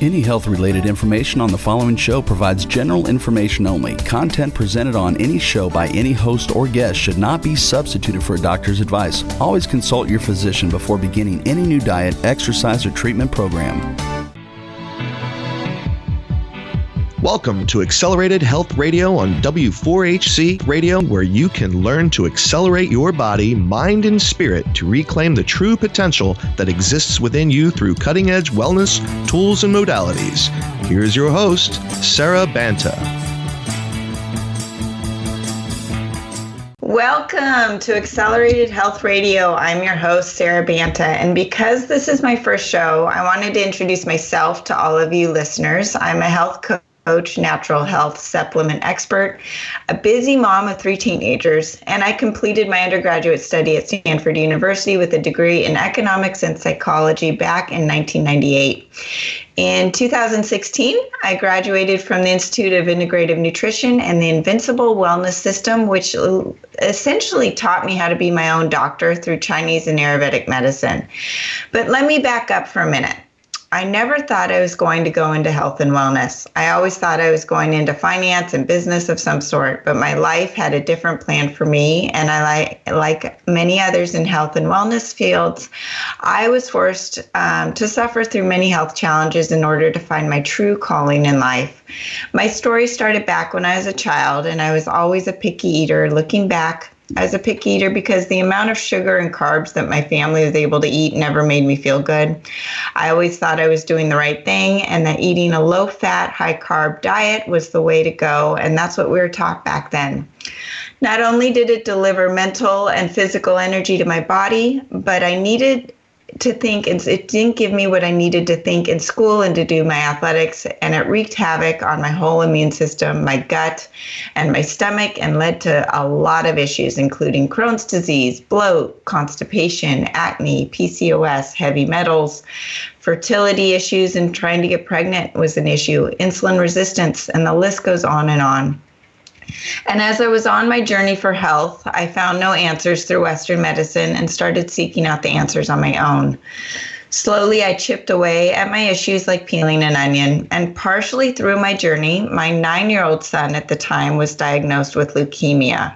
Any health-related information on the following show provides general information only. Content presented on any show by any host or guest should not be substituted for a doctor's advice. Always consult your physician before beginning any new diet, exercise, or treatment program. Welcome to Accelerated Health Radio on W4HC Radio, where you can learn to accelerate your body, mind, and spirit to reclaim the true potential that exists within you through cutting-edge wellness, tools, and modalities. Here's your host, Sarah Banta. Welcome to Accelerated Health Radio. I'm your host, Sarah Banta, and because this is my first show, I wanted to introduce myself to all of you listeners. I'm a health coach, natural health supplement expert, a busy mom of 3 teenagers, and I completed my undergraduate study at Stanford University with a degree in economics and psychology back in 1998. In 2016, I graduated from the Institute of Integrative Nutrition and the Invincible Wellness System, which essentially taught me how to be my own doctor through Chinese and Ayurvedic medicine. But let me back up for a minute. I never thought I was going to go into health and wellness. I always thought I was going into finance and business of some sort, but my life had a different plan for me, and like many others in health and wellness fields, I was forced to suffer through many health challenges in order to find my true calling in life. My story started back when I was a child, and I was always a picky eater. Looking back, I was a picky eater because the amount of sugar and carbs that my family was able to eat never made me feel good. I always thought I was doing the right thing and that eating a low-fat, high-carb diet was the way to go, and that's what we were taught back then. Not only did it deliver mental and physical energy to my body, but I needed to think, and it didn't give me what I needed to think in school and to do my athletics, and it wreaked havoc on my whole immune system, my gut, and my stomach, and led to a lot of issues, including Crohn's disease, bloat, constipation, acne, PCOS, heavy metals, fertility issues, and trying to get pregnant was an issue, insulin resistance, and the list goes on and on. And as I was on my journey for health, I found no answers through Western medicine and started seeking out the answers on my own. Slowly, I chipped away at my issues like peeling an onion, and partially through my journey, my 9-year-old son at the time was diagnosed with leukemia.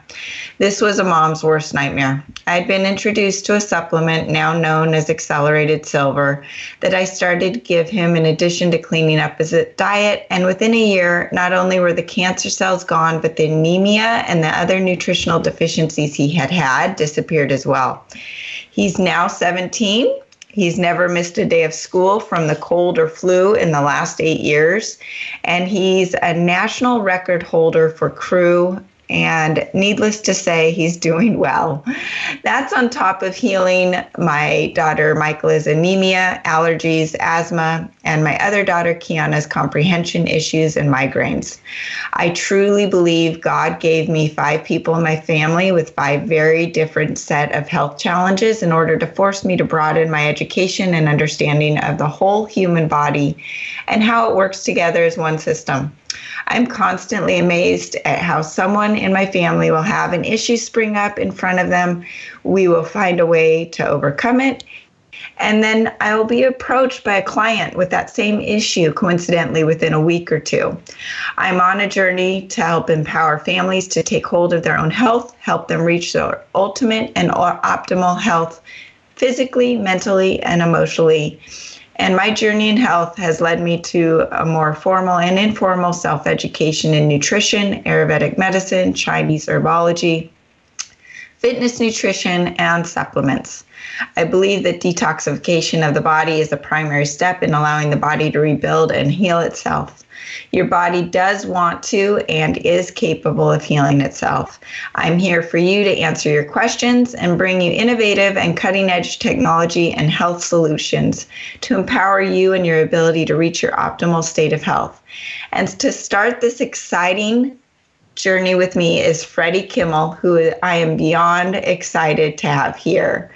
This was a mom's worst nightmare. I had been introduced to a supplement now known as Accelerated Silver that I started to give him in addition to cleaning up his diet, and within a year, not only were the cancer cells gone, but the anemia and the other nutritional deficiencies he had disappeared as well. He's now 17. He's never missed a day of school from the cold or flu in the last 8 years, and he's a national record holder for crew, and needless to say, he's doing well. That's on top of healing my daughter Michaela's anemia, allergies, asthma, and my other daughter Kiana's comprehension issues and migraines. I truly believe God gave me 5 people in my family with 5 very different set of health challenges in order to force me to broaden my education and understanding of the whole human body and how it works together as one system. I'm constantly amazed at how someone in my family will have an issue spring up in front of them. We will find a way to overcome it. And then I will be approached by a client with that same issue, coincidentally, within a week or 2. I'm on a journey to help empower families to take hold of their own health, help them reach their ultimate and optimal health physically, mentally, and emotionally. And my journey in health has led me to a more formal and informal self-education in nutrition, Ayurvedic medicine, Chinese herbology, fitness nutrition, and supplements. I believe that detoxification of the body is the primary step in allowing the body to rebuild and heal itself. Your body does want to and is capable of healing itself. I'm here for you to answer your questions and bring you innovative and cutting-edge technology and health solutions to empower you and your ability to reach your optimal state of health. And to start this exciting journey with me is Freddie Kimmel, who I am beyond excited to have here.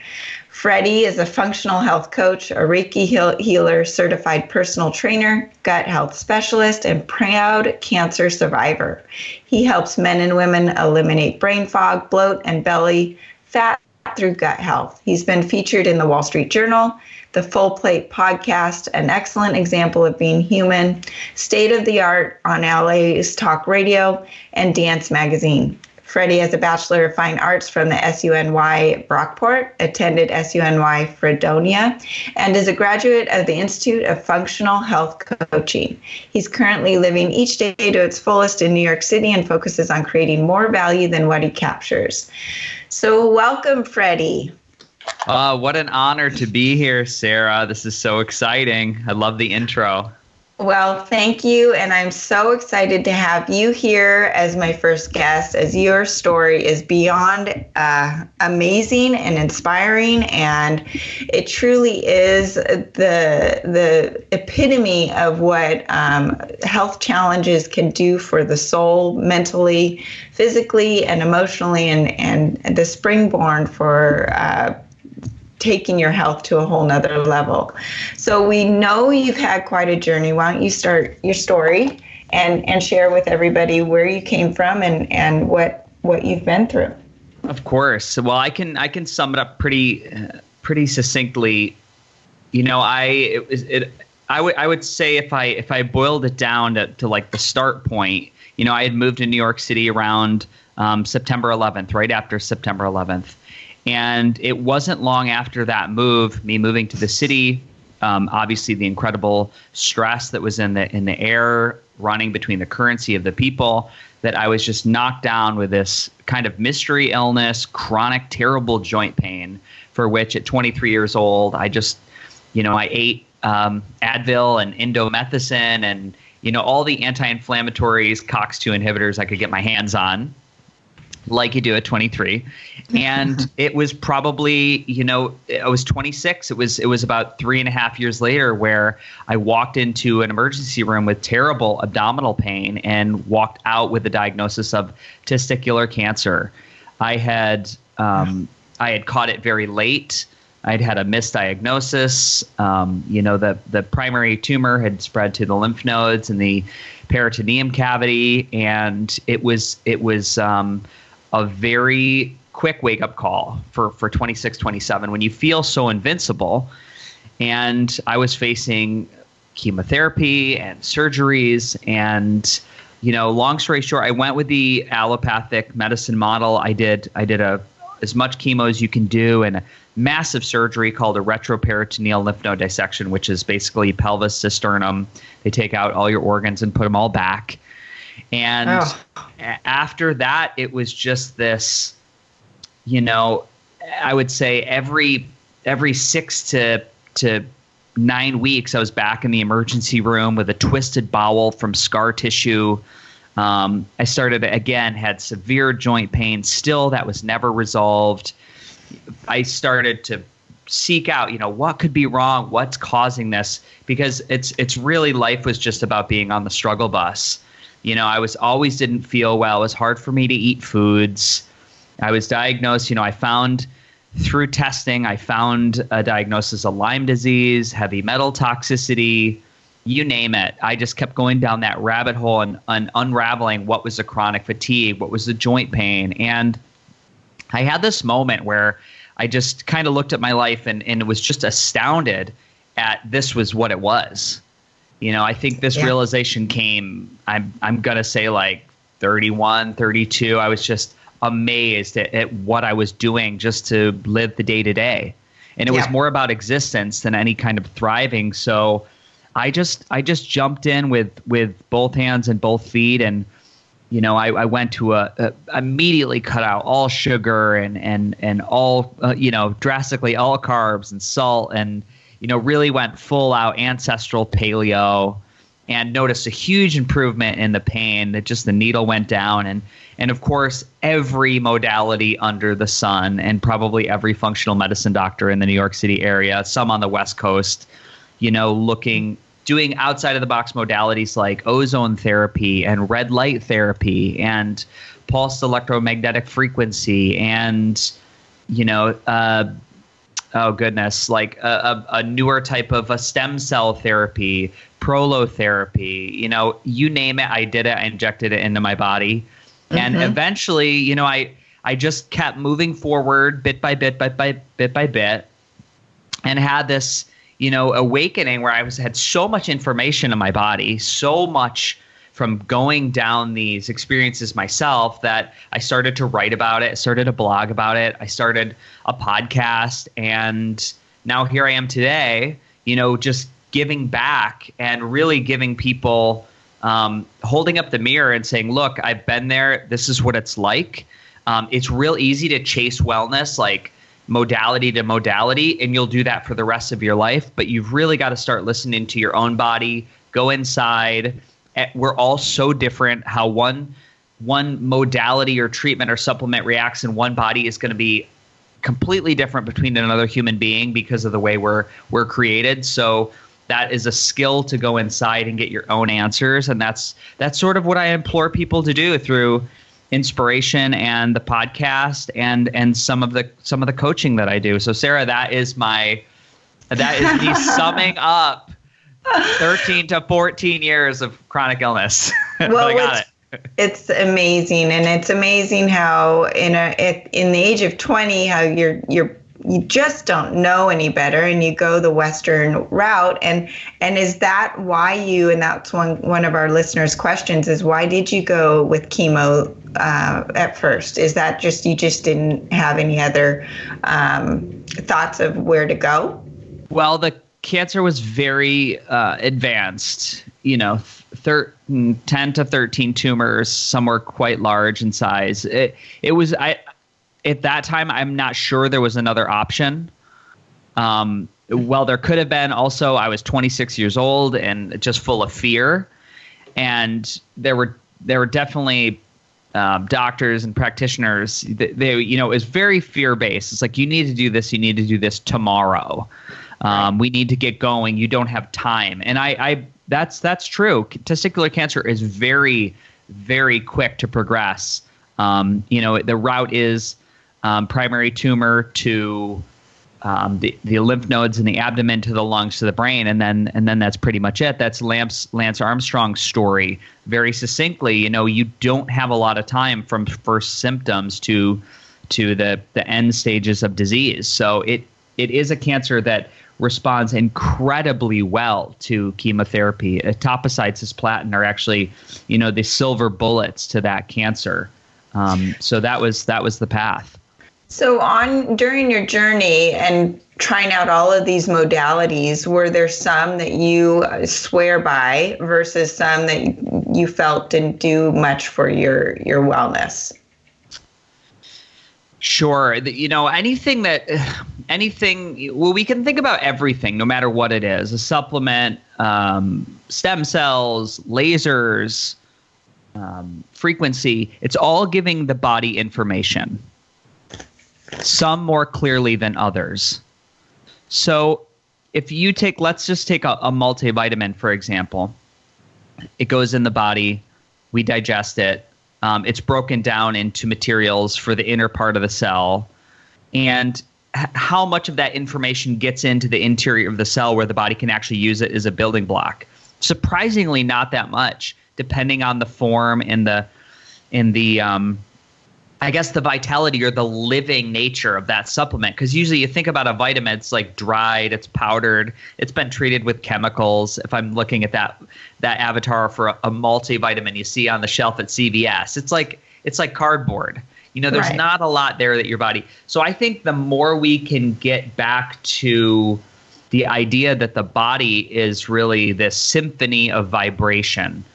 Freddie is a functional health coach, a Reiki Healer, certified personal trainer, gut health specialist, and proud cancer survivor. He helps men and women eliminate brain fog, bloat, and belly fat through gut health. He's been featured in the Wall Street Journal, the Full Plate podcast, an excellent example of being human, State of the Art on LA's Talk Radio, and Dance Magazine. Freddie has a Bachelor of Fine Arts from the SUNY Brockport, attended SUNY Fredonia, and is a graduate of the Institute of Functional Health Coaching. He's currently living each day to its fullest in New York City and focuses on creating more value than what he captures. So welcome, Freddie. What an honor to be here, Sarah. This is so exciting. I love the intro. Well, thank you. And I'm so excited to have you here as my first guest, as your story is beyond amazing and inspiring. And it truly is the epitome of what health challenges can do for the soul, mentally, physically, and emotionally, and the springboard for taking your health to a whole nother level. So we know you've had quite a journey. Why don't you start your story and share with everybody where you came from and what you've been through? Of course. Well, I can sum it up pretty succinctly. You know, I would say if I boiled it down to like the start point, you know, I had moved to New York City around September 11th, right after September 11th. And it wasn't long after that move, me moving to the city, obviously the incredible stress that was in the air running between the currency of the people, that I was just knocked down with this kind of mystery illness, chronic, terrible joint pain, for which at 23 years old, I just, you know, I ate Advil and indomethacin and, you know, all the anti-inflammatories, COX-2 inhibitors I could get my hands on, like you do at 23. And it was probably, you know, I was 26. It was about 3.5 years later where I walked into an emergency room with terrible abdominal pain and walked out with the diagnosis of testicular cancer. I had caught it very late. I'd had a misdiagnosis. You know, the primary tumor had spread to the lymph nodes and the peritoneum cavity, and it was a very quick wake-up call for 26, 27, when you feel so invincible. And I was facing chemotherapy and surgeries. And, you know, long story short, I went with the allopathic medicine model. I did as much chemo as you can do and a massive surgery called a retroperitoneal lymph node dissection, which is basically pelvis cisternum. They take out all your organs and put them all back. And after that, it was just this, you know, I would say every 6 to 9 weeks, I was back in the emergency room with a twisted bowel from scar tissue. I started again, had severe joint pain. Still, that was never resolved. I started to seek out, you know, what could be wrong? What's causing this? Because it's really, life was just about being on the struggle bus. You know, I always didn't feel well. It was hard for me to eat foods. I was diagnosed, you know, through testing, I found a diagnosis of Lyme disease, heavy metal toxicity, you name it. I just kept going down that rabbit hole and unraveling what was the chronic fatigue, what was the joint pain. And I had this moment where I just kind of looked at my life and was just astounded at this was what it was. You know, I think this realization came, I'm going to say like 31, 32. I was just amazed at what I was doing just to live the day to day. And it was more about existence than any kind of thriving. So I just jumped in with both hands and both feet. And, you know, I went to immediately cut out all sugar and all, you know, drastically all carbs and salt, and, you know, really went full out ancestral paleo, and noticed a huge improvement in the pain, that just the needle went down. And of course, every modality under the sun, and probably every functional medicine doctor in the New York City area, some on the West Coast, you know, doing outside of the box modalities like ozone therapy and red light therapy and pulsed electromagnetic frequency and, you know, oh goodness, like a newer type of a stem cell therapy, prolotherapy, you know, you name it, I did it. I injected it into my body. And eventually, you know, I I just kept moving forward bit by bit by bit, and had this, awakening where I had so much information in my body, so much from going down these experiences myself, that I started to write about it, started a blog about it, I started a podcast, and now here I am today, just giving back and really giving people, holding up the mirror and saying, look, I've been there. This is what it's like. It's real easy to chase wellness, like modality to modality, and you'll do that for the rest of your life. But you've really got to start listening to your own body, go inside. We're all so different. How one modality or treatment or supplement reacts in one body is going to be completely different between another human being because of the way we're created. So that is a skill to go inside and get your own answers. And that's sort of what I implore people to do through inspiration and the podcast and some of the coaching that I do. So Sarah, that is me summing up 13 to 14 years of chronic illness. Well, it's amazing, and it's amazing how in the age of 20, how you just don't know any better, and you go the Western route. And is that why and that's one of our listeners' questions, is why did you go with chemo at first? Is that just you just didn't have any other thoughts of where to go? Well, the cancer was very advanced, 10 to 13 tumors, some were quite large in size. It was, at that time, I'm not sure there was another option. Well, there could have been. Also, I was 26 years old and just full of fear. And there were definitely doctors and practitioners. They it was very fear-based. It's like, you need to do this. You need to do this tomorrow. We need to get going. You don't have time. And that's true. Testicular cancer is very, very quick to progress. The route is primary tumor to the lymph nodes in the abdomen to the lungs to the brain, and then that's pretty much it. That's Lance Armstrong's story. Very succinctly, you don't have a lot of time from first symptoms to the end stages of disease. So it is a cancer that responds incredibly well to chemotherapy. Etoposide, cisplatin are actually, the silver bullets to that cancer. So that was the path. So during your journey and trying out all of these modalities, were there some that you swear by versus some that you felt didn't do much for your wellness? Sure. Anything, we can think about everything, no matter what it is, a supplement, stem cells, lasers, frequency. It's all giving the body information, some more clearly than others. So if you let's just take a multivitamin, for example. It goes in the body, we digest it. It's broken down into materials for the inner part of the cell. And how much of that information gets into the interior of the cell where the body can actually use it as a building block? Surprisingly, not that much, depending on the form and the I guess the vitality or the living nature of that supplement. Because usually you think about a vitamin, it's like dried, it's powdered, it's been treated with chemicals. If I'm looking at that avatar for a multivitamin you see on the shelf at CVS, it's like cardboard. There's right. Not a lot there that your body. So I think the more we can get back to the idea that the body is really this symphony of vibration,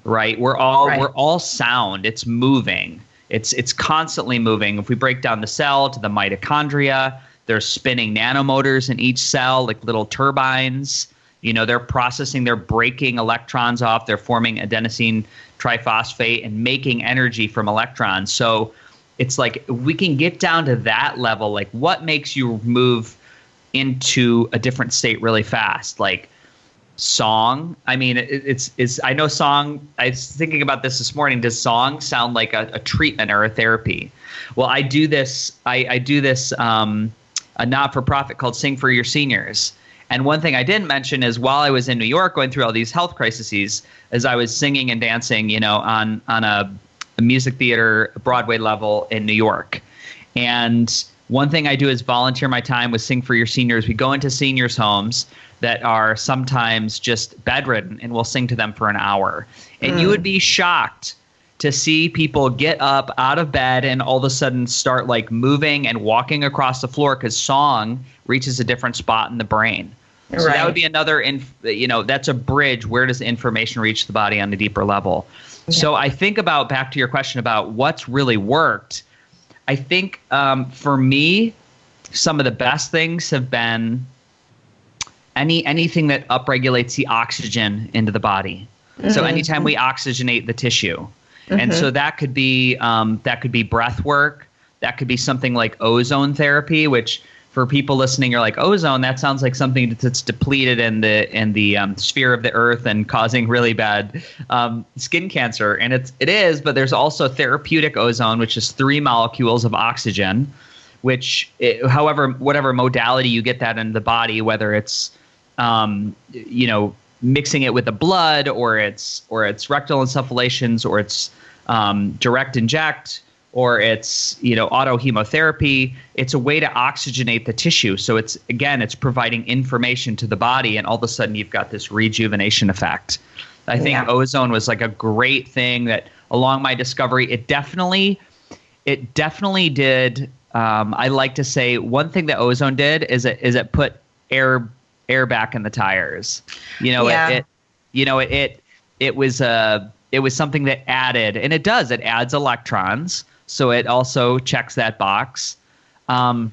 right? We're all sound. It's moving. It's constantly moving. If we break down the cell to the mitochondria, there's spinning nanomotors in each cell, like little turbines. They're breaking electrons off. They're forming adenosine triphosphate and making energy from electrons. So it's like, we can get down to that level. Like, what makes you move into a different state really fast? Like song. I mean, I know song. I was thinking about this morning. Does song sound like a treatment or a therapy? Well, I do this. I do this. A not-for-profit called Sing for Your Seniors. And one thing I didn't mention is, while I was in New York going through all these health crises, as I was singing and dancing, on a music theater, Broadway level in New York. And one thing I do is volunteer my time with Sing for Your Seniors. We go into seniors' homes that are sometimes just bedridden, and we'll sing to them for an hour. And you would be shocked to see people get up out of bed and all of a sudden start like moving and walking across the floor because song reaches a different spot in the brain. So that would be another, that's a bridge. Where does information reach the body on a deeper level? Yeah. So I think about, back to your question about what's really worked, I think for me, some of the best things have been anything that upregulates the oxygen into the body. Mm-hmm. So anytime we oxygenate the tissue. Mm-hmm. And so that could be breath work. That could be something like ozone therapy, which for people listening, you're like, ozone, that sounds like something that's depleted in the sphere of the earth and causing really bad skin cancer. And it is, but there's also therapeutic ozone, which is 3 molecules of oxygen, which, whatever modality you get that in the body, whether it's, mixing it with the blood or it's rectal insufflations or it's direct inject, or it's, auto hemotherapy. It's a way to oxygenate the tissue. So it's providing information to the body, and all of a sudden you've got this rejuvenation effect. I think ozone was like a great thing that along my discovery, it definitely did. I like to say one thing that ozone did is it put air back in the tires. It was something that added, and it adds electrons. So it also checks that box. But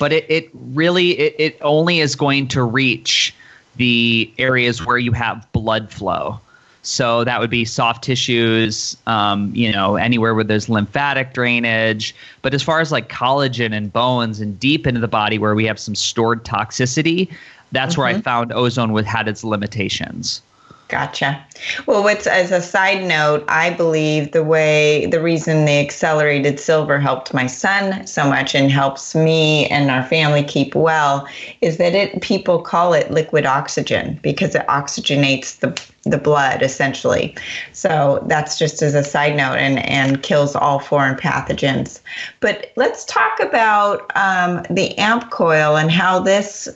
it really only is going to reach the areas where you have blood flow. So that would be soft tissues, anywhere where there's lymphatic drainage. But as far as like collagen and bones and deep into the body where we have some stored toxicity, that's where I found ozone had its limitations. Gotcha. Well, as a side note, I believe the reason the accelerated silver helped my son so much and helps me and our family keep well is that people call it liquid oxygen because it oxygenates the blood essentially. So that's just as a side note and kills all foreign pathogens. But let's talk about the Ampcoil and how this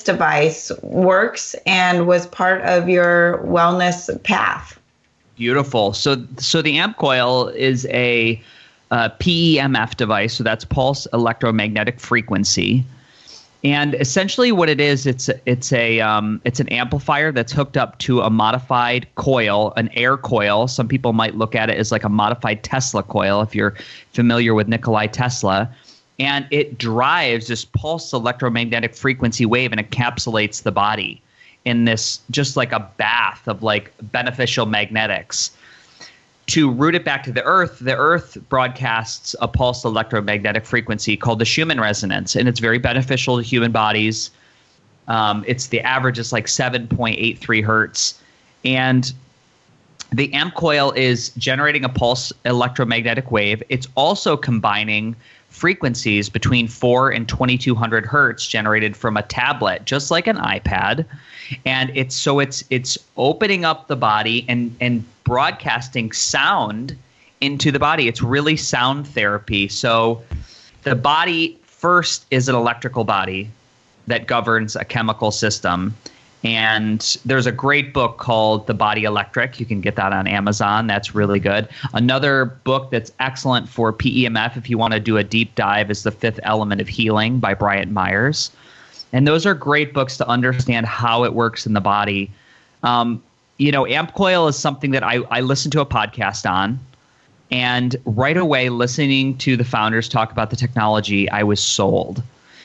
device works and was part of your wellness path. Beautiful. So the Ampcoil is a PEMF device. So that's pulse electromagnetic frequency. And essentially what it is, it's an amplifier that's hooked up to a modified coil, an air coil. Some people might look at it as like a modified Tesla coil if you're familiar with Nikola Tesla. And it drives this pulse electromagnetic frequency wave and encapsulates the body in this just like a bath of like beneficial magnetics. To root it back to the Earth broadcasts a pulse electromagnetic frequency called the Schumann resonance, and it's very beneficial to human bodies. The average is like 7.83 hertz. And the Ampcoil is generating a pulse electromagnetic wave. It's also combining frequencies between 4 and 2200 hertz generated from a tablet, just like an iPad. And it's opening up the body and broadcasting sound into the body. It's really sound therapy. So the body first is an electrical body that governs a chemical system. And there's a great book called The Body Electric. You can get that on Amazon. That's really good. Another book that's excellent for PEMF, if you want to do a deep dive, is The Fifth Element of Healing by Bryant Myers. And those are great books to understand how it works in the body. Ampcoil is something that I listened to a podcast on. And right away, listening to the founders talk about the technology, I was sold.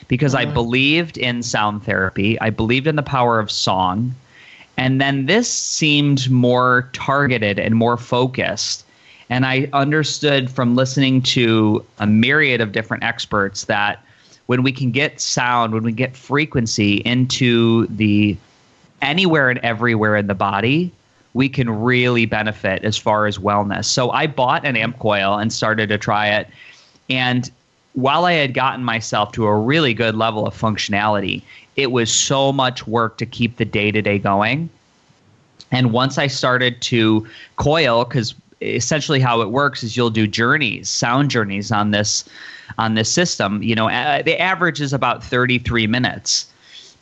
Because I believed in sound therapy. I believed in the power of song. And then this seemed more targeted and more focused. And I understood from listening to a myriad of different experts that when we can get sound, when we get frequency into the anywhere and everywhere in the body, we can really benefit as far as wellness. So I bought an Ampcoil and started to try it. And while I had gotten myself to a really good level of functionality, it was so much work to keep the day-to-day going. And once I started to coil, because essentially how it works is you'll do journeys, sound journeys on this system. The average is about 33 minutes.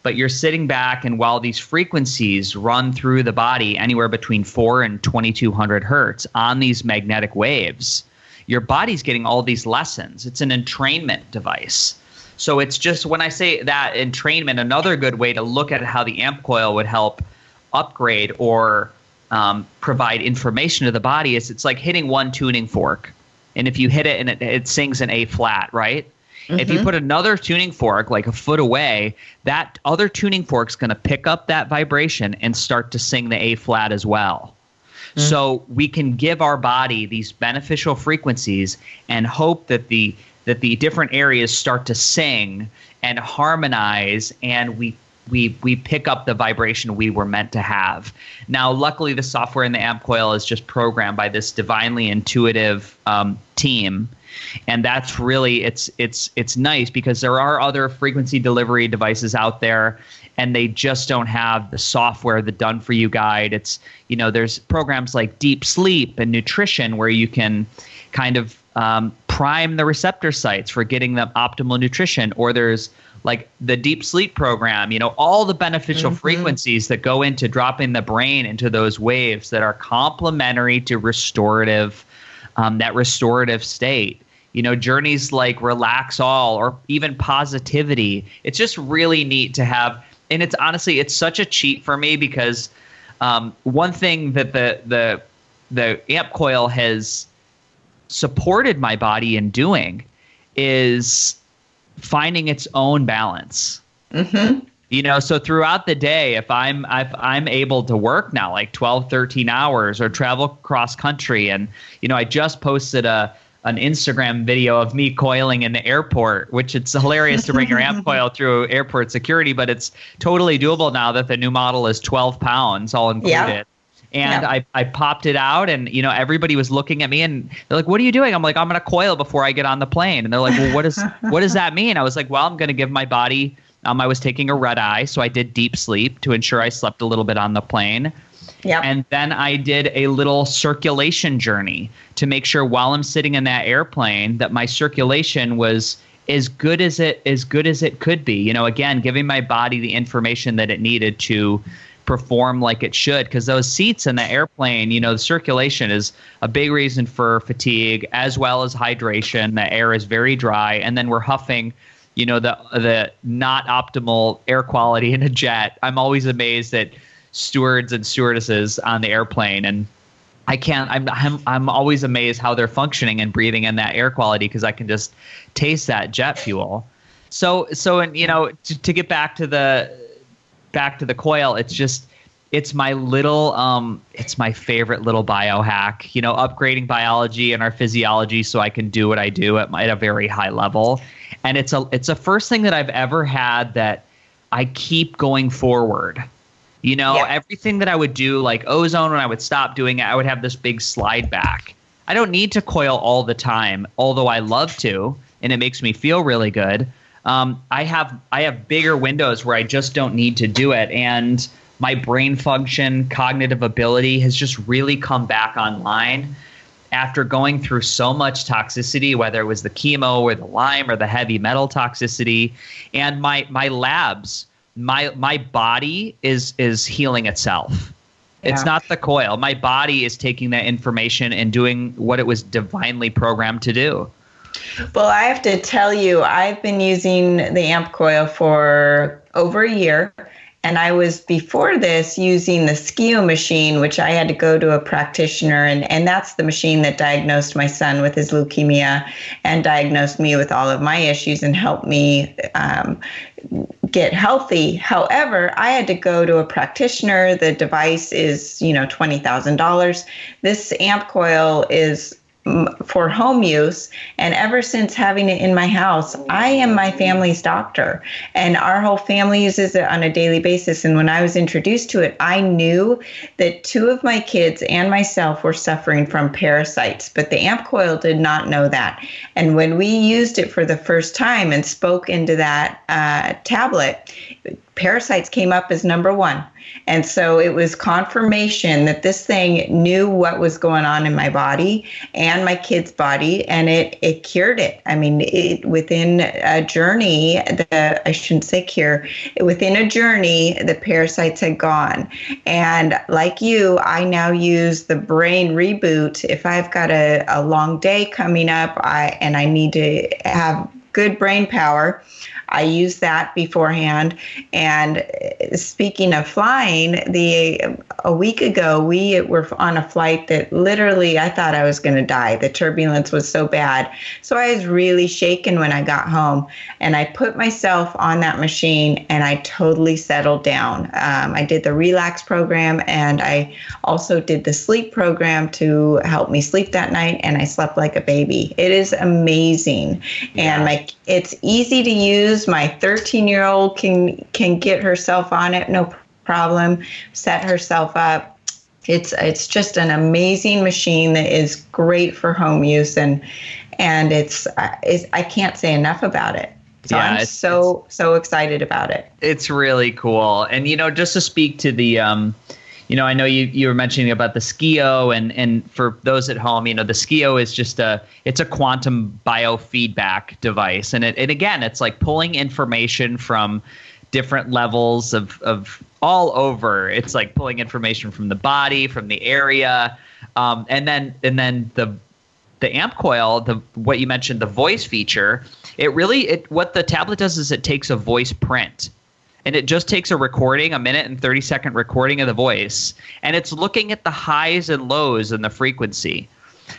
But you're sitting back, and while these frequencies run through the body anywhere between 4 and 2200 hertz on these magnetic waves, your body's getting all these lessons. It's an entrainment device. So it's just, when I say that entrainment, another good way to look at how the Ampcoil would help upgrade or provide information to the body is it's like hitting one tuning fork. And if you hit it and it sings an A flat, right? Mm-hmm. If you put another tuning fork like a foot away, that other tuning fork's going to pick up that vibration and start to sing the A flat as well. Mm-hmm. So we can give our body these beneficial frequencies and hope that the different areas start to sing and harmonize, and we pick up the vibration we were meant to have. Now, luckily, the software in the Ampcoil is just programmed by this divinely intuitive team. And that's really, it's nice because there are other frequency delivery devices out there, and they just don't have the software, the done for you guide. It's, there's programs like Deep Sleep and Nutrition where you can kind of prime the receptor sites for getting them optimal nutrition, or there's like the Deep Sleep program, all the beneficial frequencies that go into dropping the brain into those waves that are complementary to restorative, that restorative state. Journeys like Relax All or even Positivity. It's just really neat to have. And it's honestly, it's such a cheat for me because one thing that the Ampcoil has supported my body in doing is finding its own balance. Mm-hmm. So throughout the day, if I'm able to work now like 12, 13 hours or travel cross country, and I just posted an Instagram video of me coiling in the airport, which it's hilarious to bring your Ampcoil through airport security, but it's totally doable now that the new model is 12 pounds all included. Yeah. And yeah. I popped it out, and everybody was looking at me, and they're like, "What are you doing?" I'm like, "I'm going to coil before I get on the plane." And they're like, "Well, what does that mean?" I was like, "Well, I'm going to give my body." I was taking a red eye, so I did deep sleep to ensure I slept a little bit on the plane. Yeah. And then I did a little circulation journey to make sure while I'm sitting in that airplane that my circulation was as good as it could be. Again, giving my body the information that it needed to perform like it should, because those seats in the airplane, the circulation is a big reason for fatigue as well as hydration. The air is very dry, and then we're huffing, the not optimal air quality in a jet. I'm always amazed at stewards and stewardesses on the airplane, and I'm always amazed how they're functioning and breathing in that air quality, because I can just taste that jet fuel. So to get back to the coil, it's my little it's my favorite little biohack, upgrading biology and our physiology so I can do what I do at a very high level. And it's a first thing that I've ever had that I keep going forward. Everything that I would do, like ozone, when I would stop doing it, I would have this big slide back. I don't need to coil all the time, although I love to, and it makes me feel really good. I have bigger windows where I just don't need to do it, and my brain function, cognitive ability has just really come back online after going through so much toxicity, whether it was the chemo or the Lyme or the heavy metal toxicity, and my labs. My body is healing itself. Yeah. It's not the coil. My body is taking that information and doing what it was divinely programmed to do. Well, I have to tell you, I've been using the Ampcoil for over a year. And I was, before this, using the SKIO machine, which I had to go to a practitioner. And that's the machine that diagnosed my son with his leukemia and diagnosed me with all of my issues and helped me get healthy. However, I had to go to a practitioner. The device is, $20,000. This Ampcoil is for home use, and ever since having it in my house, I am my family's doctor, and our whole family uses it on a daily basis. And when I was introduced to it, I knew that 2 of my kids and myself were suffering from parasites, but the Ampcoil did not know that. And when we used it for the first time and spoke into that tablet, parasites came up as number one. And so it was confirmation that this thing knew what was going on in my body and my kid's body, and it cured it. I mean, within a journey, I shouldn't say cure, within a journey, the parasites had gone. And like you, I now use the brain reboot. If I've got a long day coming up and I need to have good brain power, I use that beforehand. And speaking of flying, a week ago, we were on a flight that literally I thought I was going to die. The turbulence was so bad. So I was really shaken when I got home. And I put myself on that machine and I totally settled down. I did the relax program, and I also did the sleep program to help me sleep that night. And I slept like a baby. It is amazing. Yeah. And it's easy to use. My 13-year-old can get herself on it, no problem, set herself up. It's just an amazing machine that is great for home use, and I can't say enough about it. So yeah, I'm so excited about it. It's really cool. And just to speak to the I know you were mentioning about the SKIO, and for those at home, the SKIO is just it's a quantum biofeedback device. And again, it's like pulling information from different levels of all over. It's like pulling information from the body, from the area. And then the Ampcoil, what you mentioned, the voice feature, what the tablet does is it takes a voice print. And it just takes a recording, a 1 and 30-second recording of the voice, and it's looking at the highs and lows in the frequency.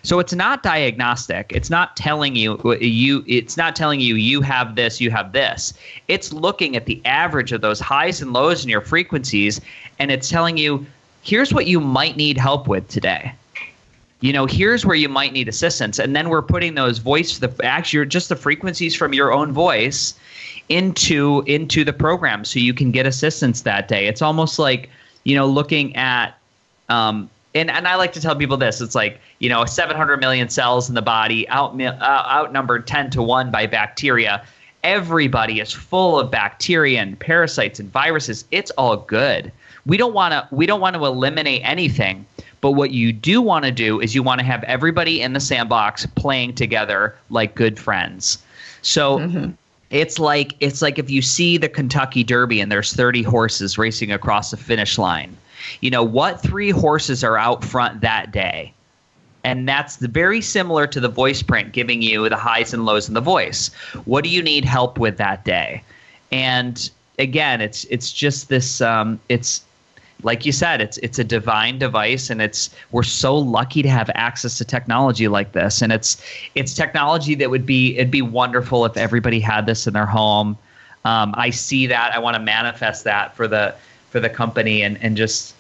So it's not diagnostic. It's not telling you you have this, you have this. It's looking at the average of those highs and lows in your frequencies, and it's telling you, here's what you might need help with today. Here's where you might need assistance. And then we're putting those just the frequencies from your own voice into the program so you can get assistance that day. It's almost like, looking at, and I like to tell people this, it's like, 700 million cells in the body, outnumbered 10-1 by bacteria. Everybody is full of bacteria and parasites and viruses. It's all good. We don't want to eliminate anything. But what you do want to do is you want to have everybody in the sandbox playing together like good friends. So it's like if you see the Kentucky Derby and there's 30 horses racing across the finish line, what 3 horses are out front that day? And that's very similar to the voice print, giving you the highs and lows in the voice. What do you need help with that day? And again, it's just this it's like you said, it's a divine device, and we're so lucky to have access to technology like this. And it's technology that it'd be wonderful if everybody had this in their home. I see that. I want to manifest that for the company, and just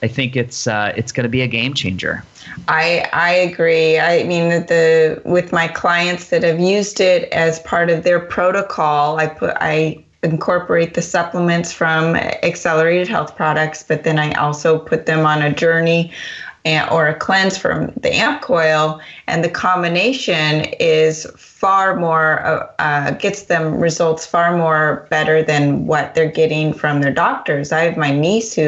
I think it's going to be a game changer. I agree. I mean, with my clients that have used it as part of their protocol, I incorporate the supplements from Accelerated Health Products, but then I also put them on a journey or a cleanse from the Ampcoil, and the combination is far more, gets them results far more better than what they're getting from their doctors. I have my niece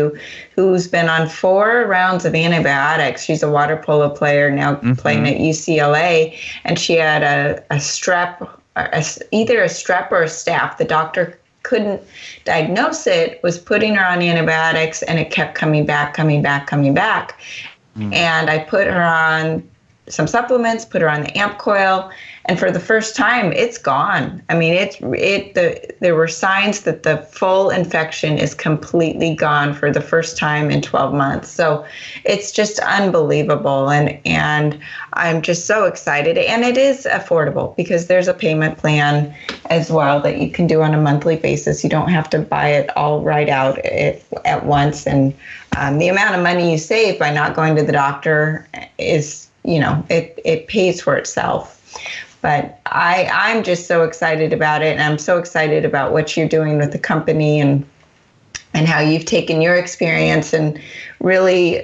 who's been on 4 rounds of antibiotics. She's a water polo player now, playing at UCLA, and she had a strep, either a strep or a staph. The doctor couldn't diagnose it, was putting her on antibiotics, and it kept coming back. And I put her on some supplements, put her on the Ampcoil, and for the first time, it's gone. I mean, there were signs that the full infection is completely gone for the first time in 12 months. So it's just unbelievable, and I'm just so excited. And it is affordable because there's a payment plan as well that you can do on a monthly basis. You don't have to buy it all right out at once. And the amount of money you save by not going to the doctor is, it pays for itself. But I'm just so excited about it, and I'm so excited about what you're doing with the company and how you've taken your experience and really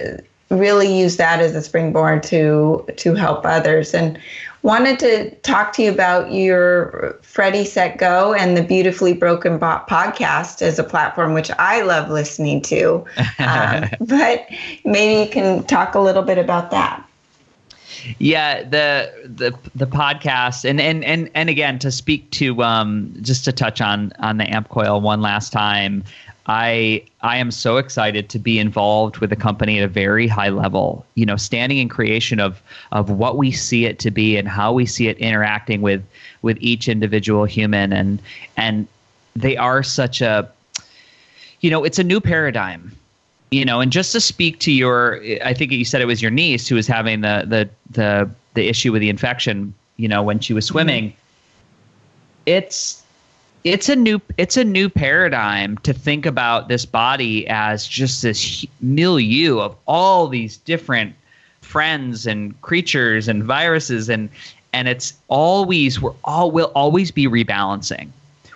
really use that as a springboard to help others. And wanted to talk to you about your Freddie Set Go and the Beautifully Broken podcast as a platform, which I love listening to. But maybe you can talk a little bit about that. Yeah, the podcast and again, to speak to just to touch on the Ampcoil one last time, I am so excited to be involved with the company at a very high level, standing in creation of what we see it to be and how we see it interacting with each individual human. And they are such a, it's a new paradigm, and just to speak to I think you said it was your niece who was having the issue with the infection, when she was swimming. It's a new paradigm to think about this body as just this milieu of all these different friends and creatures and viruses, and it's always we'll always be rebalancing.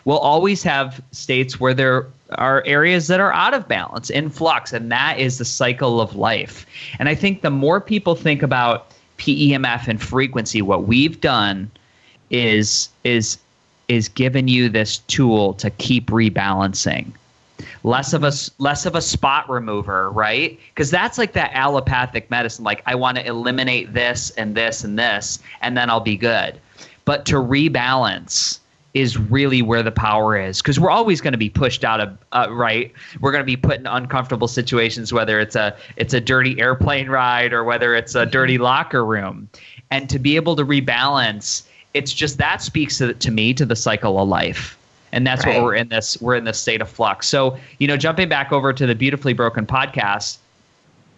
We'll always have states where there are areas that are out of balance, in flux, and that is the cycle of life. And I think the more people think about PEMF and frequency, what we've done is given you this tool to keep rebalancing. Less of a spot remover, right? Because that's like that allopathic medicine. Like, I want to eliminate this and this and this, and then I'll be good. But to rebalance is really where the power is, because we're always going to be pushed out of right. We're going to be put in uncomfortable situations, whether it's a dirty airplane ride or whether it's a dirty locker room, and to be able to rebalance. It's just that speaks to me to the cycle of life, and that's right. What we're in this state of flux. So, jumping back over to the Beautifully Broken podcast,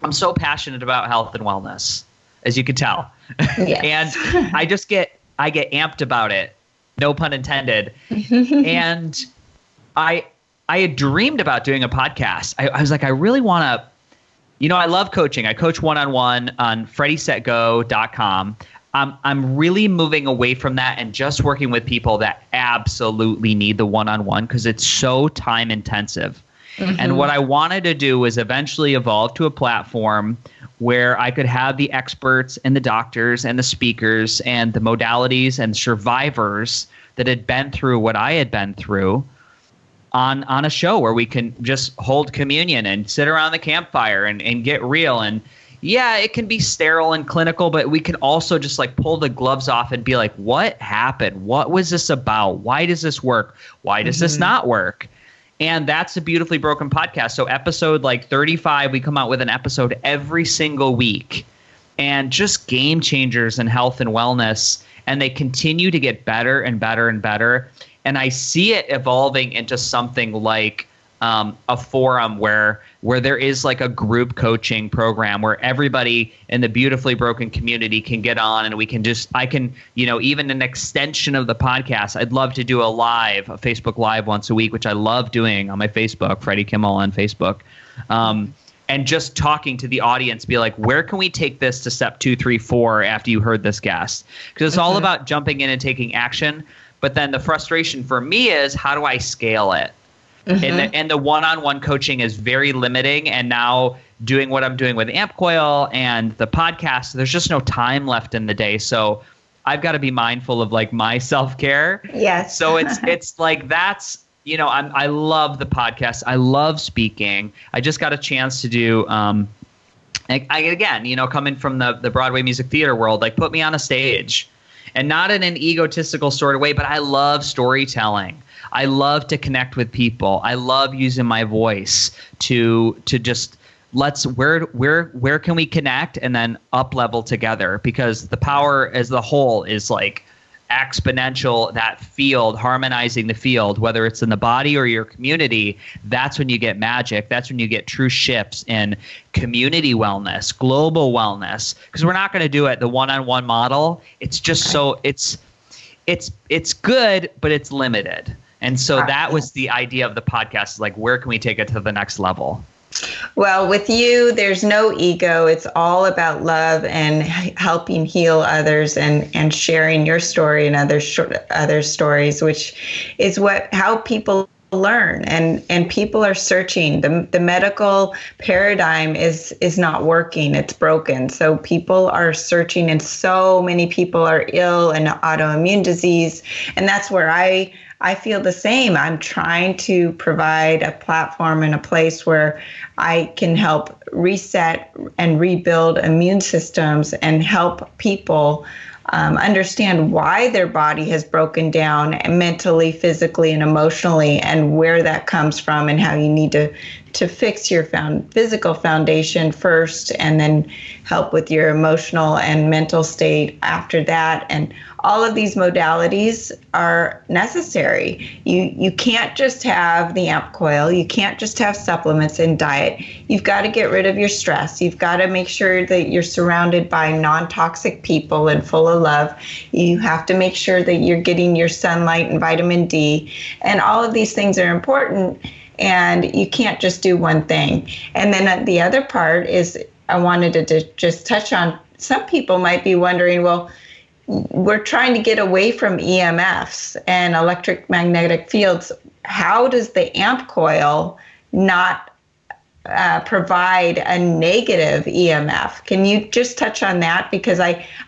I'm so passionate about health and wellness, as you can tell, yes. And I get amped about it, no pun intended. And I had dreamed about doing a podcast. I was like, I really want to, I love coaching. I coach one-on-one on FreddieSetGo.com. I'm really moving away from that and just working with people that absolutely need the one-on-one, because it's so time intensive. And what I wanted to do was eventually evolve to a platform where I could have the experts and the doctors and the speakers and the modalities and survivors that had been through what I had been through on a show where we can just hold communion and sit around the campfire and get real. And yeah, it can be sterile and clinical, but we can also just like pull the gloves off and be like, what happened? What was this about? Why does this work? Why does this not work? And that's a Beautifully Broken podcast. So episode like 35, we come out with an episode every single week, and just game changers in health and wellness. And they continue to get better and better and better. And I see it evolving into something like a forum where there is like a group coaching program where everybody in the Beautifully Broken community can get on, and I can, even an extension of the podcast. I'd love to do a Facebook Live once a week, which I love doing on my Facebook, Freddie Kimmel on Facebook. And just talking to the audience, be like, where can we take this to step 2, 3, 4 after you heard this guest? Because it's all about jumping in and taking action. But then the frustration for me is, how do I scale it? And the one-on-one coaching is very limiting. And now doing what I'm doing with Ampcoil and the podcast, there's just no time left in the day. So I've got to be mindful of like my self-care. Yes. So it's like that's, I love the podcast. I love speaking. I just got a chance to do, again, coming from the Broadway music theater world, like put me on a stage, and not in an egotistical sort of way, but I love storytelling. I love to connect with people. I love using my voice to just where can we connect and then up level together, because the power as the whole is like exponential. That field, harmonizing the field, whether it's in the body or your community, that's when you get magic. That's when you get true shifts in community wellness, global wellness, because we're not going to do it the one-on-one model. It's just so it's good, but it's limited. And so that was the idea of the podcast, like, where can we take it to the next level? Well, with you, there's no ego. It's all about love and helping heal others and sharing your story and other stories, which is how people learn, and people are searching. The medical paradigm is not working. It's broken. So people are searching, and so many people are ill and autoimmune disease. And that's where I feel the same. I'm trying to provide a platform and a place where I can help reset and rebuild immune systems and help people understand why their body has broken down mentally, physically, and emotionally, and where that comes from, and how you need to fix your physical foundation first, and then help with your emotional and mental state after that. And all of these modalities are necessary. You can't just have the Ampcoil. You can't just have supplements and diet. You've got to get rid of your stress. You've got to make sure that you're surrounded by non-toxic people and full of love. You have to make sure that you're getting your sunlight and vitamin D. And all of these things are important, and you can't just do one thing. And then the other part is I wanted to just touch on, some people might be wondering, well, we're trying to get away from EMFs and electromagnetic fields. How does the Ampcoil not provide a negative EMF? Can you just touch on that? Because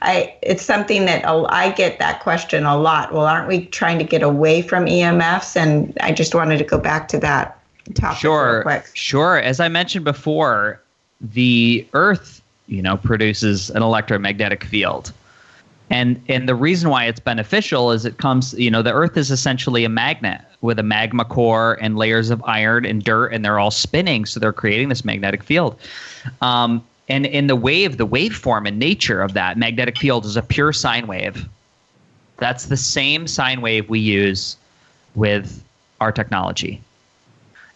it's something that I get that question a lot. Well, aren't we trying to get away from EMFs? And I just wanted to go back to that topic real quick. Sure. As I mentioned before, the Earth, produces an electromagnetic field. And the reason why it's beneficial is it comes, the Earth is essentially a magnet with a magma core and layers of iron and dirt, and they're all spinning, so they're creating this magnetic field. And in the waveform and nature of that magnetic field is a pure sine wave. That's the same sine wave we use with our technology.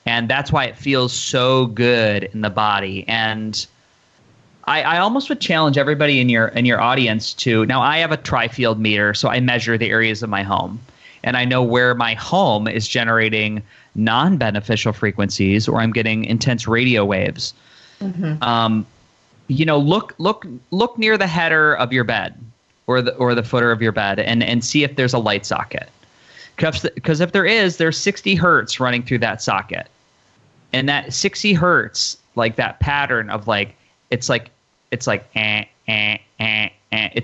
And that's why it feels so good in the body. And I almost would challenge everybody in your audience to, now I have a tri-field meter, so I measure the areas of my home. And I know where my home is generating non-beneficial frequencies, or I'm getting intense radio waves. Mm-hmm. Look near the header of your bed or the footer of your bed and see if there's a light socket. Because if there is, there's 60 hertz running through that socket. And that 60 hertz, like that pattern of it's like it's a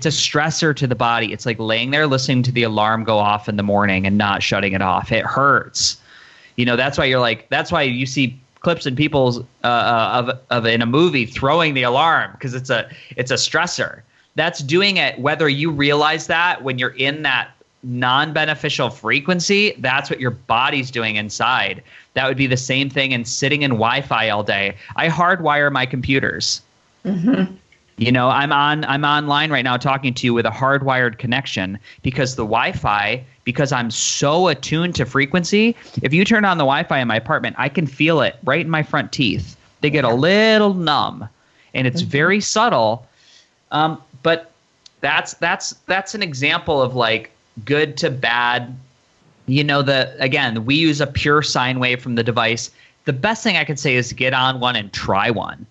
stressor to the body. It's like laying there listening to the alarm go off in the morning and not shutting it off. It hurts. That's why you see clips in people's of in a movie throwing the alarm, because it's a stressor. That's doing it whether you realize that when you're in that non-beneficial frequency. That's what your body's doing inside. That would be the same thing in sitting in Wi-Fi all day. I hardwire my computers. Mm-hmm. I'm online right now talking to you with a hardwired connection, because the Wi-Fi, because I'm so attuned to frequency, if you turn on the Wi-Fi in my apartment, I can feel it right in my front teeth. They get a little numb, and it's very subtle. But that's an example of good to bad. Again, we use a pure sine wave from the device. The best thing I can say is get on one and try one.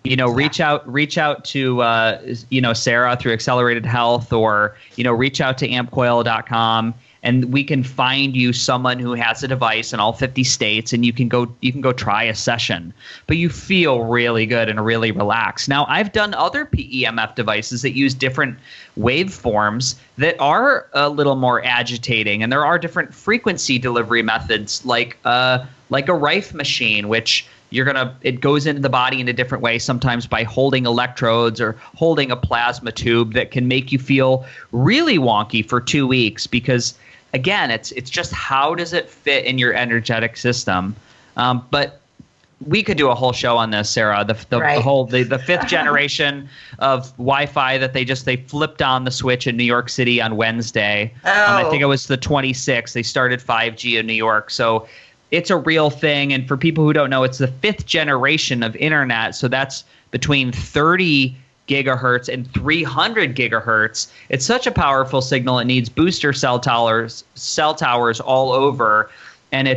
Reach out to, Sarah through Accelerated Health, or, reach out to ampcoil.com, and we can find you someone who has a device in all 50 states, and you can go try a session. But you feel really good and really relaxed. Now, I've done other PEMF devices that use different waveforms that are a little more agitating, and there are different frequency delivery methods, like a Rife machine, which it goes into the body in a different way, sometimes by holding electrodes or holding a plasma tube that can make you feel really wonky for 2 weeks, because again, it's just how does it fit in your energetic system. But we could do a whole show on this, Sarah. The fifth generation of Wi-Fi that they flipped on the switch in New York City on Wednesday. I think it was the 26th. They started 5G in New York. So it's a real thing. And for people who don't know, it's the fifth generation of internet. So that's between 30 gigahertz and 300 gigahertz. It's such a powerful signal. It needs booster cell towers all over, and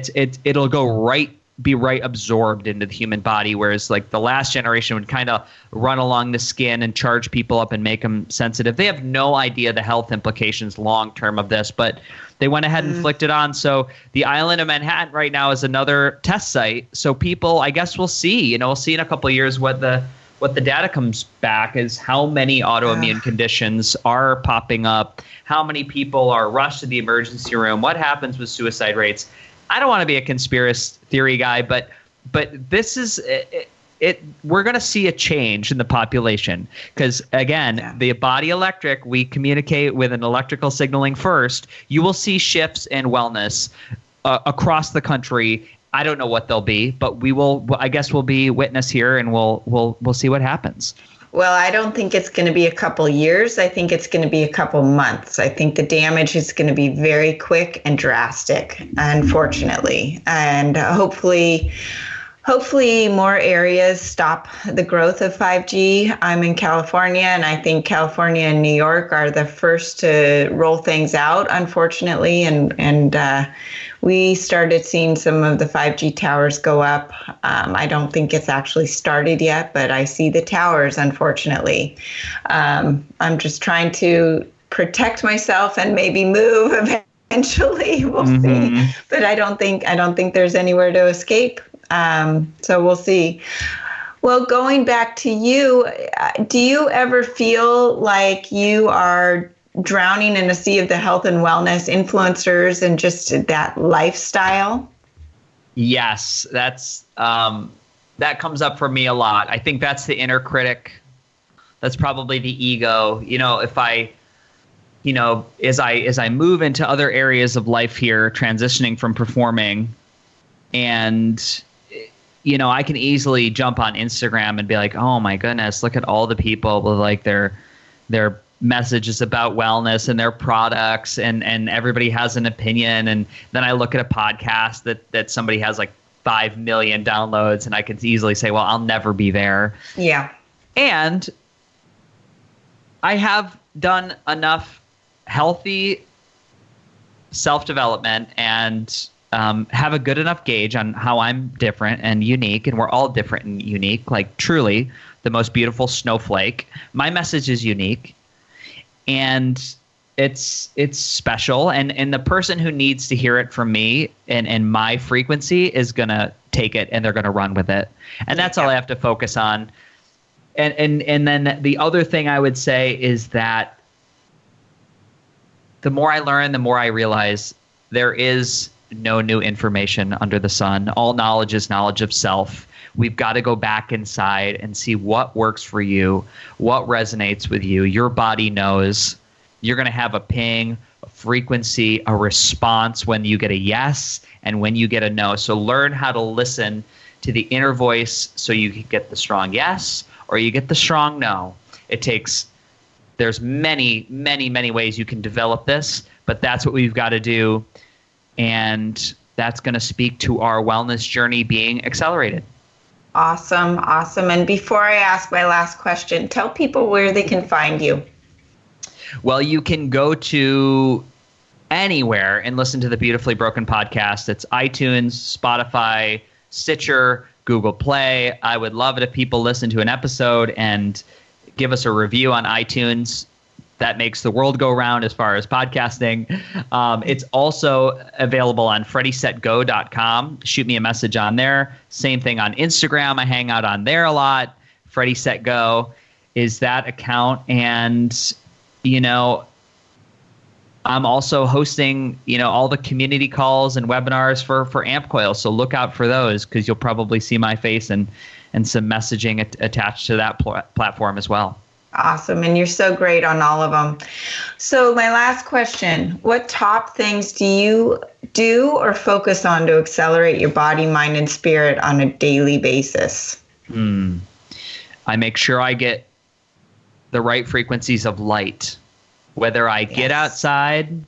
it'll go right be right absorbed into the human body, whereas like the last generation would kind of run along the skin and charge people up and make them sensitive. They have no idea the health implications long term of this, but they went ahead and flicked it on. So the island of Manhattan right now is another test site. So people, I guess we'll see. We'll see in a couple of years what the data comes back is how many autoimmune conditions are popping up, how many people are rushed to the emergency room, what happens with suicide rates. I don't want to be a conspiracy theory guy, but this is it. We're going to see a change in the population because, again, the body electric, we communicate with an electrical signaling first. You will see shifts in wellness across the country. I don't know what they'll be, but we will. I guess we'll be witness here, and we'll see what happens. Well, I don't think it's going to be a couple years. I think it's going to be a couple months. I think the damage is going to be very quick and drastic, unfortunately. And hopefully more areas stop the growth of 5G. I'm in California, and I think California and New York are the first to roll things out, unfortunately. And we started seeing some of the 5G towers go up. I don't think it's actually started yet, but I see the towers, unfortunately. I'm just trying to protect myself and maybe move eventually. We'll see. But I don't think there's anywhere to escape. So we'll see. Well, going back to you, do you ever feel like you are drowning in a sea of the health and wellness influencers and just that lifestyle? Yes, that comes up for me a lot. I think that's the inner critic. That's probably the ego. If I, as I move into other areas of life here, transitioning from performing, and I can easily jump on Instagram and be like, oh my goodness, look at all the people with like their messages about wellness and their products, and everybody has an opinion. And then I look at a podcast that somebody has like 5 million downloads, and I can easily say, well, I'll never be there. Yeah. And I have done enough healthy self-development and have a good enough gauge on how I'm different and unique, and we're all different and unique, like truly the most beautiful snowflake. My message is unique, and it's special, and the person who needs to hear it from me and my frequency is going to take it, and they're going to run with it. And that's all I have to focus on. And then the other thing I would say is that the more I learn, the more I realize there is no new information under the sun. All knowledge is knowledge of self. We've got to go back inside and see what works for you, what resonates with you. Your body knows. You're going to have a ping, a frequency, a response when you get a yes and when you get a no. So learn how to listen to the inner voice so you can get the strong yes or you get the strong no. There's many, many, many ways you can develop this, but that's what we've got to do. And that's going to speak to our wellness journey being accelerated. Awesome. And before I ask my last question, tell people where they can find you. Well, you can go to anywhere and listen to the Beautifully Broken podcast. It's iTunes, Spotify, Stitcher, Google Play. I would love it if people listen to an episode and give us a review on iTunes. That makes the world go round as far as podcasting. It's also available on FreddieSetGo.com. Shoot me a message on there. Same thing on Instagram. I hang out on there a lot. FreddieSetGo is that account. And, I'm also hosting, all the community calls and webinars for Ampcoil. So look out for those because you'll probably see my face and some messaging attached to that platform as well. Awesome. And you're so great on all of them. So my last question, what top things do you do or focus on to accelerate your body, mind, and spirit on a daily basis? I make sure I get the right frequencies of light, whether I get outside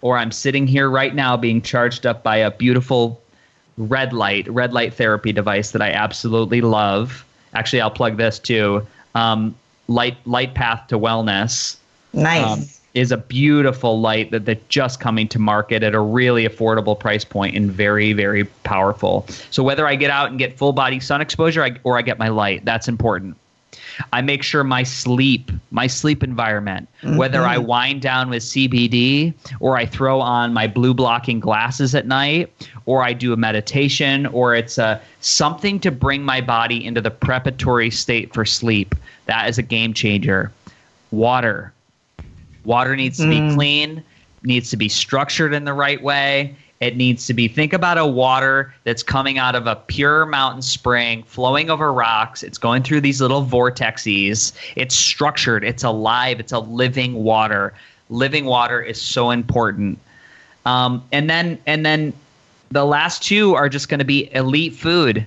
or I'm sitting here right now being charged up by a beautiful red light therapy device that I absolutely love. Actually, I'll plug this too. Light Path to Wellness. Nice. is a beautiful light that's just coming to market at a really affordable price point and very, very powerful. So whether I get out and get full body sun exposure or I get my light, that's important. I make sure my sleep environment, whether I wind down with CBD or I throw on my blue blocking glasses at night or I do a meditation or it's something to bring my body into the preparatory state for sleep. That is a game changer. Water needs to be clean, needs to be structured in the right way. It needs to be, think about a water that's coming out of a pure mountain spring, flowing over rocks. It's going through these little vortexes. It's structured. It's alive. It's a living water. Living water is so important. And then the last two are just going to be elite food.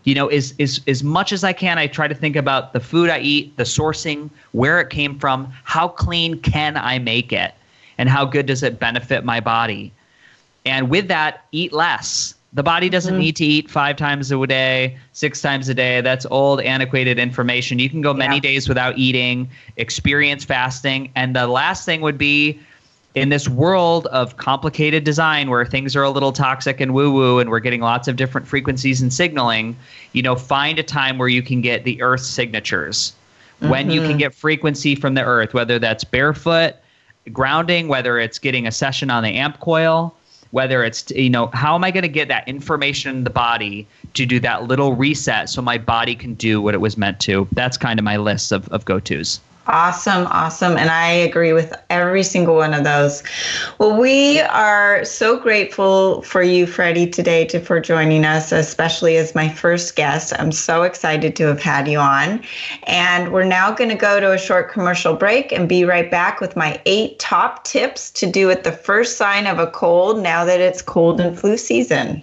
You know, as much as I can, I try to think about the food I eat, the sourcing, where it came from, how clean can I make it, and how good does it benefit my body. And with that, eat less. The body doesn't need to eat 5 times a day, 6 times a day. That's old, antiquated information. You can go many days without eating, experience fasting. And the last thing would be, in this world of complicated design where things are a little toxic and woo-woo and we're getting lots of different frequencies and signaling, find a time where you can get the earth signatures. When you can get frequency from the earth, whether that's barefoot, grounding, whether it's getting a session on the Ampcoil, whether it's, how am I going to get that information in the body to do that little reset so my body can do what it was meant to? That's kind of my list of go-tos. Awesome. And I agree with every single one of those. Well, we are so grateful for you, Freddie, today for joining us, especially as my first guest. I'm so excited to have had you on. And we're now going to go to a short commercial break and be right back with my 8 top tips to do at the first sign of a cold now that it's cold and flu season.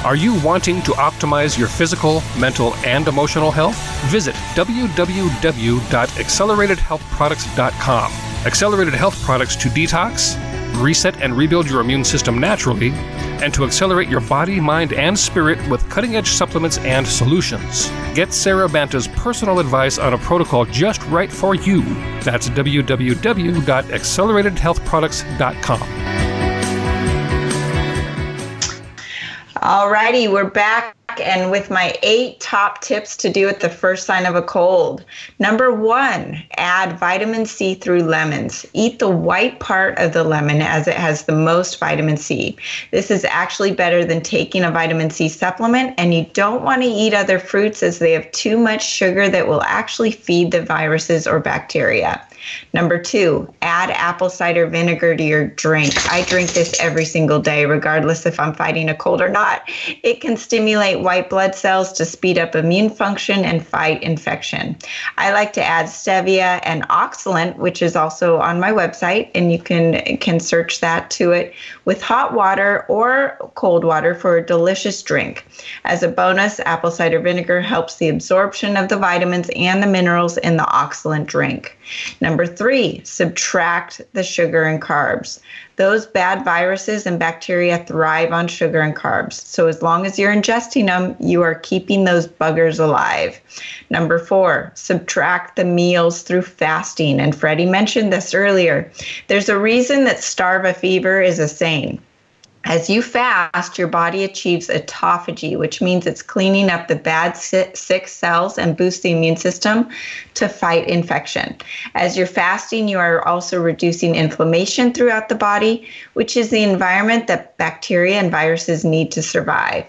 Are you wanting to optimize your physical, mental, and emotional health? Visit www.acceleratedhealthproducts.com. Accelerated Health Products to detox, reset and rebuild your immune system naturally, and to accelerate your body, mind, and spirit with cutting-edge supplements and solutions. Get Sarah Banta's personal advice on a protocol just right for you. That's www.acceleratedhealthproducts.com. Alrighty, we're back and with my 8 top tips to do at the first sign of a cold. Number 1, add vitamin C through lemons. Eat the white part of the lemon as it has the most vitamin C. This is actually better than taking a vitamin C supplement, and you don't want to eat other fruits as they have too much sugar that will actually feed the viruses or bacteria. Number 2, add apple cider vinegar to your drink. I drink this every single day, regardless if I'm fighting a cold or not. It can stimulate white blood cells to speed up immune function and fight infection. I like to add stevia and oxalate, which is also on my website, and you can search that to it with hot water or cold water for a delicious drink. As a bonus, apple cider vinegar helps the absorption of the vitamins and the minerals in the oxalate drink. Number 3, subtract the sugar and carbs. Those bad viruses and bacteria thrive on sugar and carbs. So as long as you're ingesting them, you are keeping those buggers alive. Number 4, subtract the meals through fasting. And Freddie mentioned this earlier. There's a reason that starve a fever is a saying. As you fast, your body achieves autophagy, which means it's cleaning up the bad sick cells and boosts the immune system to fight infection. As you're fasting, you are also reducing inflammation throughout the body, which is the environment that bacteria and viruses need to survive.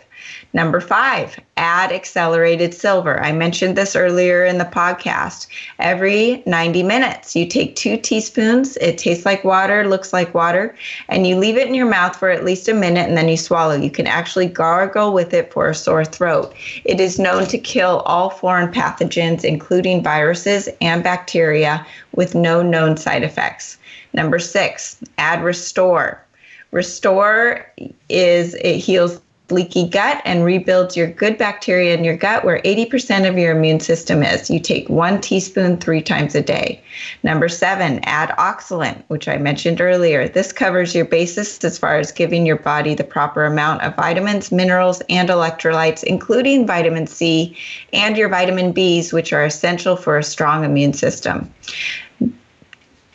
Number 5, add accelerated silver. I mentioned this earlier in the podcast. Every 90 minutes, you take 2 teaspoons. It tastes like water, looks like water, and you leave it in your mouth for at least a minute and then you swallow. You can actually gargle with it for a sore throat. It is known to kill all foreign pathogens, including viruses and bacteria, with no known side effects. Number 6, add Restore. Restore it heals leaky gut and rebuilds your good bacteria in your gut, where 80% of your immune system is. You take 1 teaspoon 3 times a day. Number 7, add oxalate, which I mentioned earlier. This covers your basis as far as giving your body the proper amount of vitamins, minerals, and electrolytes, including vitamin C and your vitamin Bs, which are essential for a strong immune system.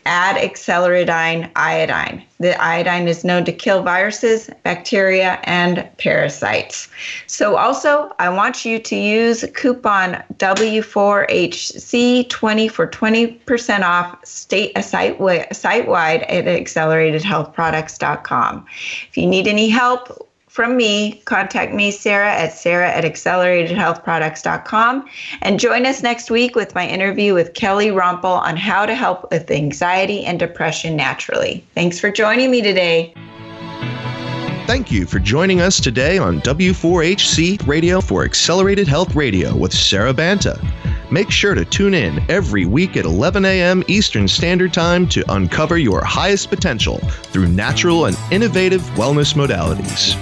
Add acceleradine iodine. The iodine is known to kill viruses, bacteria, and parasites. So also, I want you to use coupon W4HC20 for 20% off site-wide at acceleratedhealthproducts.com. If you need any help from me, contact me, Sarah at acceleratedhealthproducts.com, and join us next week with my interview with Kelly Rumpel on how to help with anxiety and depression naturally. Thanks for joining me today. Thank you for joining us today on W4HC Radio for Accelerated Health Radio with Sarah Banta. Make sure to tune in every week at 11 a.m. Eastern Standard Time to uncover your highest potential through natural and innovative wellness modalities.